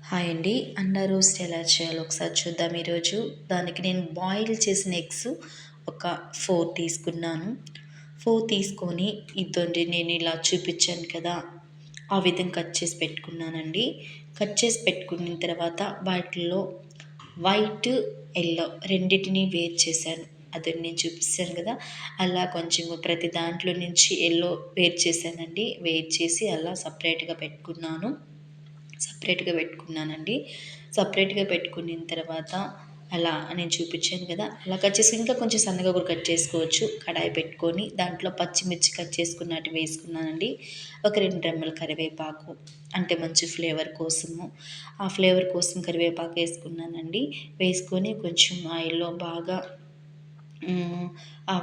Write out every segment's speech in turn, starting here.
Hi అండి. అండా roast ఎలా చేయాలో ఒకసారి చూద్దాం ఈరోజు. దానికి నేను బాయిల్ చేసిన ఎగ్స్ ఒక 4 తీసుకున్నాను. 4 తీసుకొని ఇదండి నేను ఇలా చూపించాను కదా! ఆ విధంగా కట్ చేసి పెట్టుకున్నానండి. కట్ చేసి పెట్టుకున్న తర్వాత వాటిల్లో వైట్, యెల్లో రెండిటిని వేరు చేశాను. అది నేను చూపిస్తాను కదా! అలా కొంచెం ప్రతి దాంట్లో నుంచి యెల్లో వేరు చేశానండి. వేరు చేసి అలా సపరేట్‌గా పెట్టుకున్నానండి. సపరేట్‌గా పెట్టుకున్న తర్వాత అలా నేను చూపించాను కదా! అలా కట్ చేసి ఇంకా కొంచెం సన్నగా కూడా కట్ చేసుకోవచ్చు. కడాయి పెట్టుకొని దాంట్లో పచ్చిమిర్చి కట్ చేసుకున్నట్టు వేసుకున్నానండి. ఒక 2 రెమ్మల కరివేపాకు అంటే మంచి ఫ్లేవర్ కోసము. ఆ ఫ్లేవర్ కోసం కరివేపాకు వేసుకున్నానండి. వేసుకొని కొంచెం ఆయిల్‌లో బాగా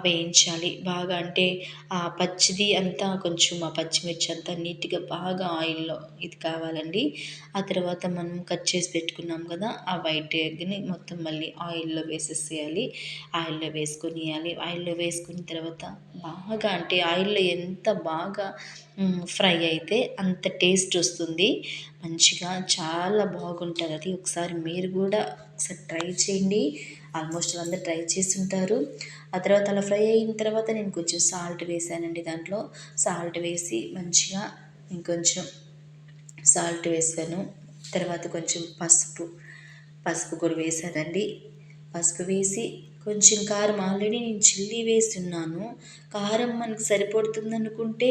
వేయించాలి. బాగా అంటే ఆ పచ్చిది అంతా కొంచెం ఆ పచ్చిమిర్చి అంతా నీట్‌గా బాగా ఆయిల్‌లో ఇది కావాలండి. ఆ తర్వాత మనం కట్ చేసి పెట్టుకున్నాం కదా! ఆ వైట్ ఎగ్‌ని మొత్తం మళ్ళీ ఆయిల్‌లో వేసేసేయాలి. ఆయిల్‌లో వేసుకొనియాలి. ఆయిల్‌లో వేసుకున్న తర్వాత బాగా అంటే ఆయిల్‌లో ఎంత బాగా ఫ్రై అయితే అంత టేస్ట్ వస్తుంది. మంచిగా చాలా బాగుంటదది. ఒకసారి మీరు కూడా ఒకసారి ట్రై చేయండి. ఆల్మోస్ట్ అందరూ ట్రై చేసుంటారు. ఆ తర్వాత అలా ఫ్రై అయిన తర్వాత నేను కొంచెం సాల్ట్ వేసానండి దాంట్లో. సాల్ట్ వేసి మంచిగా ఇంకొంచెం సాల్ట్ వేసాను. తర్వాత కొంచెం పసుపు కూడా వేసానండి. పసుపు వేసి కొంచెం కారం ఆల్రెడీ నేను చిల్లీ వేసున్నాను. కారం మనకు సరిపడుతుందనుకుంటే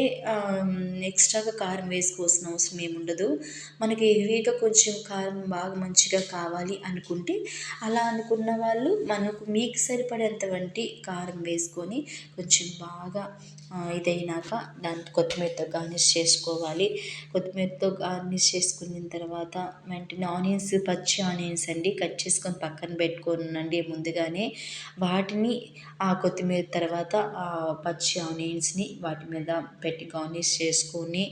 ఎక్స్ట్రాగా కారం వేసుకోవాల్సిన అవసరం ఏముండదు. మనకి హెవీగా కొంచెం కారం బాగా మంచిగా కావాలి అనుకుంటే అలా అనుకున్న వాళ్ళు మనకు మీకు సరిపడేంత వంటి కారం వేసుకొని కొంచెం బాగా ఇదైనాక దాంతో కొత్తిమీరతో గార్నిష్ చేసుకోవాలి. కొత్తిమీరతో గార్నిష్ చేసుకున్న తర్వాత వెంటనే పచ్చి ఆనియన్స్ అండి కట్ చేసుకొని పక్కన పెట్టుకోనండి ముందుగానే. వాటిని ఆ కొత్తిమీర తర్వాత ఆ పచ్చి ఆనియన్స్ని వాటి మీద పెట్టి గార్నిష్ చేసుకొని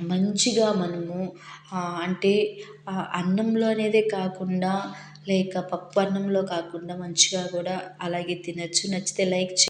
మంచిగా మనము అంటే అన్నంలో అనేదే కాకుండా లేక పప్పు అన్నంలో కాకుండా మంచిగా కూడా అలాగే తినొచ్చు. నచ్చితే లైక్